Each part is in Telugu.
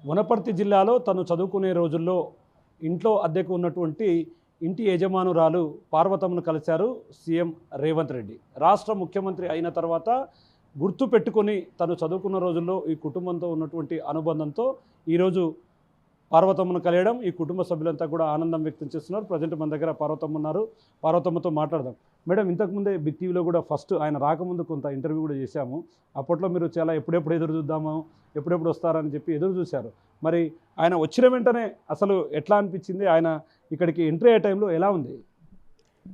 వనపర్తి జిల్లాలో తను చదువుకునే రోజుల్లో ఇంట్లో అద్దెకు ఉన్నటువంటి ఇంటి యజమానురాలు పార్వతమ్మను కలిశారు సీఎం రేవంత్ రెడ్డి. రాష్ట్ర ముఖ్యమంత్రి అయిన తర్వాత గుర్తు పెట్టుకొని తను చదువుకున్న రోజుల్లో ఈ కుటుంబంతో ఉన్నటువంటి అనుబంధంతో ఈరోజు పార్వతమ్మను కలియడం, ఈ కుటుంబ సభ్యులంతా కూడా ఆనందం వ్యక్తం చేస్తున్నారు. ప్రజెంట్ మన దగ్గర పార్వతమ్మ ఉన్నారు. పార్వతమ్మతో మాట్లాడదాం. మేడం, ఇంతకుముందే బిగ్ టీవీలో కూడా ఫస్ట్ ఆయన రాకముందు కొంత ఇంటర్వ్యూ కూడా చేశాము. అప్పట్లో మీరు చాలా ఎప్పుడెప్పుడు ఎదురు చూద్దాము, ఎప్పుడెప్పుడు వస్తారని చెప్పి ఎదురు చూశారు. మరి ఆయన వచ్చిన వెంటనే అసలు ఎట్లా అనిపించింది? ఆయన ఇక్కడికి ఎంట్రీ అయ్యే టైంలో ఎలా ఉంది?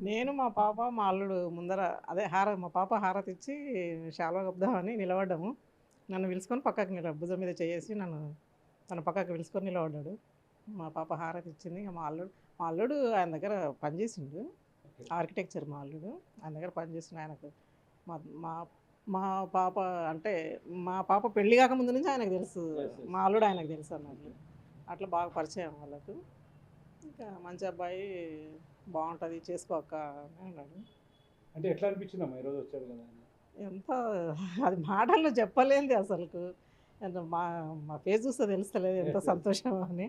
నేను మా పాప మా అల్లుడు ముందర అదే మా పాప హారతి ఇచ్చి శాలువా కప్పుదామని నిలబడ్డాము. నన్ను పిలుచుకొని పక్కకి భుజం మీద చేసి నన్ను తన పక్కకి పిలుచుకొని నిలబడ్డాడు. మా పాప హారతి ఇచ్చింది. ఇక మా అల్లుడు ఆయన దగ్గర పనిచేసిండు. ఆర్కిటెక్చర్ మా అల్లుడు ఆయన దగ్గర పనిచేసిండు. ఆయనకు మా మా మా పాప అంటే మా పాప పెళ్ళి కాకముందు నుంచి ఆయనకు తెలుసు, మా అల్లుడు ఆయనకు తెలుసు అన్నట్లు. అట్లా బాగా పరిచయం వాళ్ళకు. ఇంకా మంచి అబ్బాయి, బాగుంటుంది, చేసుకోక అని అన్నాడు. అంటే ఎట్లా అనిపించిందమ్మా ఈరోజు వచ్చాడు కదా? ఎంత అది మాటల్లో చెప్పలేంది అసలుకు. మా మా ఫేస్ చూస్తే తెలుస్తలేదు ఎంత సంతోషం అని.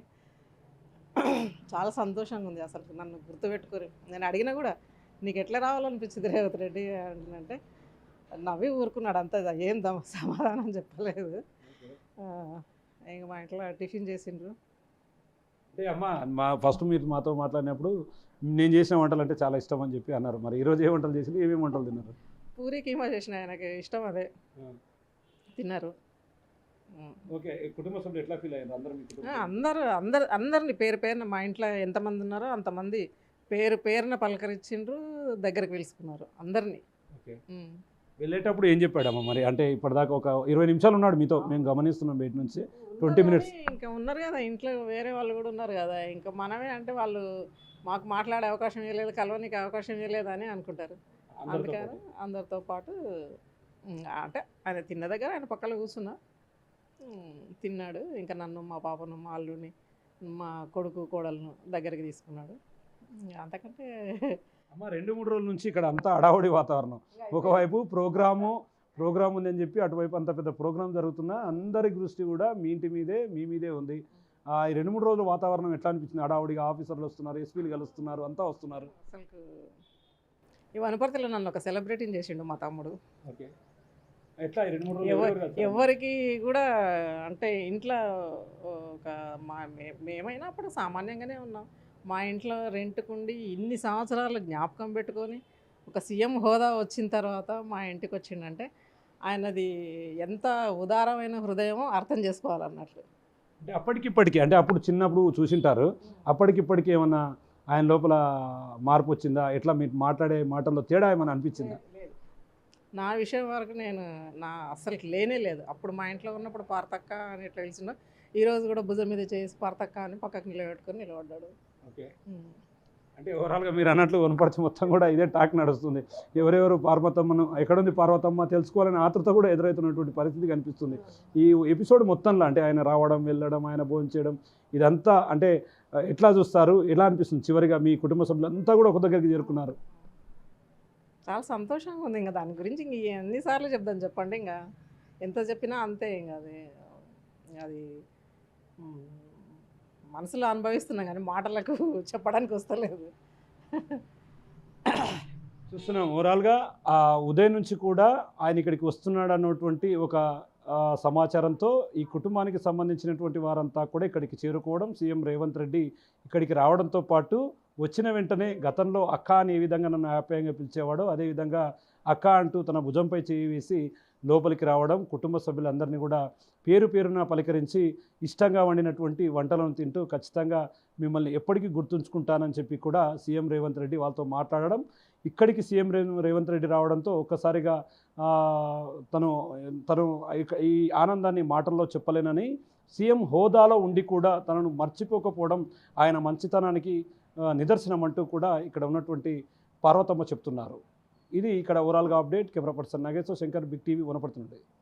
చాలా సంతోషంగా ఉంది అసలు. నన్ను గుర్తుపెట్టుకోరు. నేను అడిగినా కూడా నీకు ఎట్లా రావాలనిపించింది రేవంత్ రెడ్డి అంటే నవ్వి ఊరుకున్నాడు అంతే. ఏం సమాధానం చెప్పలేదు. ఇంక మా ఇంట్లో టిఫిన్ చేసిండ్రు. అంటే అమ్మ, ఫస్ట్ మీరు మాతో మాట్లాడినప్పుడు నేను చేసిన వంటలు అంటే చాలా ఇష్టం అని చెప్పి అన్నారు. మరి ఈరోజు ఏ వంటలు చేసి ఏమేమి వంటలు తిన్నారు? పూరి కీమా చేసిన, ఆయనకి ఇష్టం అదే, తిన్నారు. ఓకే, కుటుంబ సభ్యులు ఎట్లా ఫీల్ అయ్యారు? అందరిని పేరు పేరున, మా ఇంట్లో ఎంతమంది ఉన్నారో అంతమంది పేరు పేరున పలకరించిండ్రు, దగ్గరికి పిలుచుకున్నారు అందరినీ. ఓకే, వెళ్ళేటప్పుడు ఏం చెప్పాడమ్మా మరి? అంటే ఇప్పటిదాకా ఒక 20 నిమిషాలు ఉన్నాడు మీతో, మేము గమనిస్తున్నాం బయట నుంచి. 20 మినిట్స్ ఇంకా ఉన్నారు కదా ఇంట్లో, వేరే వాళ్ళు కూడా ఉన్నారు కదా. ఇంకా మనమే అంటే వాళ్ళు మాకు మాట్లాడే అవకాశం ఇవ్వలేదు, కలవనికి అవకాశం ఇవ్వలేదు అని అనుకుంటారు. అందుకని అందరితో పాటు అంటే ఆయన తిన్న దగ్గర ఆయన పక్కన కూర్చున్నా తిన్నాడు. ఇంకా నన్ను, మా పాపను, మా అల్లుడిని, మా కొడుకు కోడలను దగ్గరికి తీసుకున్నాడు. అంతకంటే అమ్మ, 2-3 రోజుల నుంచి ఇక్కడ అంతా అడావుడి వాతావరణం. ఒకవైపు ప్రోగ్రామ్ ఉందని చెప్పి అటువైపు అంత పెద్ద ప్రోగ్రామ్ జరుగుతున్నా అందరి దృష్టి కూడా మీ ఇంటి మీదే, మీ మీదే ఉంది. ఈ 2-3 రోజుల వాతావరణం ఎట్లా అనిపించింది? అడావుడిగా ఆఫీసర్లు వస్తున్నారు, ఎస్పీలు కలుస్తున్నారు, అంతా వస్తున్నారు. అసలు ఈ వనపర్తిలో నన్ను ఒక సెలబ్రిటీని చేసిండు మా తమ్ముడు. ఓకే, ఎట్లా 2-3 రోజులు ఎవరికి కూడా అంటే ఇంట్లో ఒక మేమైనా అప్పుడు సామాన్యంగానే ఉన్నాం. మా ఇంట్లో రెంట్కుండి ఇన్ని సంవత్సరాలు జ్ఞాపకం పెట్టుకొని ఒక సీఎం హోదా వచ్చిన తర్వాత మా ఇంటికి వచ్చిండంటే ఆయనది ఎంత ఉదారమైన హృదయమో అర్థం చేసుకోవాలన్నట్లు. అంటే అప్పటికిప్పటికి, అంటే అప్పుడు చిన్నప్పుడు చూసింటారు, అప్పటికిప్పటికి ఏమన్నా ఆయన లోపల మార్పు వచ్చిందా? ఎట్లా మీరు మాట్లాడే మాటల్లో తేడా ఏమైనా అనిపించిందా? నా విషయం వరకు నా అస్సలకి లేనే లేదు. అప్పుడు మా ఇంట్లో ఉన్నప్పుడు పార్తక్క అని ఎట్లా తెలిసిందో, ఈరోజు కూడా భుజం మీద చేసి పార్తక్క అని పక్కకు నిలబడ్డాడు. ఓకే, అంటే ఓవరాల్గా మీరు అన్నట్లు వనపర్తి మొత్తం కూడా ఇదే టాక్ నడుస్తుంది. ఎవరెవరు పార్వతమ్మను, ఎక్కడుంది పార్వతమ్మ తెలుసుకోవాలని ఆతృత కూడా ఎదురవుతున్నటువంటి పరిస్థితి కనిపిస్తుంది ఈ ఎపిసోడ్ మొత్తంలో. అంటే ఆయన రావడం, వెళ్ళడం, ఆయన భోజనం చేయడం, ఇదంతా అంటే ఎట్లా చూస్తారు? ఎలా అనిపిస్తుంది? చివరిగా మీ కుటుంబ సభ్యులంతా కూడా ఒక దగ్గరికి చేరుకున్నారు. చాలా సంతోషంగా ఉంది. ఇంకా దాని గురించి ఇంక ఎన్నిసార్లు చెప్దాం చెప్పండి. ఇంకా ఎంత చెప్పినా అంతే. ఇంకా అది మనసులో అనుభవిస్తున్నాం కానీ మాటలకు చెప్పడానికి వస్తలేదు. చూస్తున్నాం ఓవరాల్గా ఉదయం నుంచి కూడా ఆయన ఇక్కడికి వస్తున్నాడు అన్నటువంటి ఒక సమాచారంతో ఈ కుటుంబానికి సంబంధించినటువంటి వారంతా కూడా ఇక్కడికి చేరుకోవడం, సీఎం రేవంత్ రెడ్డి ఇక్కడికి రావడంతో పాటు వచ్చిన వెంటనే గతంలో అక్క అని ఏ విధంగా నన్ను ఆప్యాయంగా పిలిచేవాడో అదేవిధంగా అక్క అంటూ తన భుజంపై చేయి వేసి లోపలికి రావడం, కుటుంబ సభ్యులందరినీ కూడా పేరు పేరున పలకరించి ఇష్టంగా వండినటువంటి వంటలను తింటూ ఖచ్చితంగా మిమ్మల్ని ఎప్పటికీ గుర్తుంచుకుంటానని చెప్పి కూడా సీఎం రేవంత్ రెడ్డి వాళ్ళతో మాట్లాడడం, ఇక్కడికి సీఎం రేవంత్ రెడ్డి రావడంతో ఒక్కసారిగా తను ఈ ఆనందాన్ని మాటల్లో చెప్పలేనని, సీఎం హోదాలో ఉండి కూడా తనను మర్చిపోకపోవడం ఆయన మంచితనానికి నిదర్శనం అంటూ కూడా ఇక్కడ ఉన్నటువంటి పార్వతమ్మ చెప్తున్నారు. ఇది ఇక్కడ ఓవరాల్గా update. Camera person Nageswara Shankar, big TV, Wanaparthy నుండి.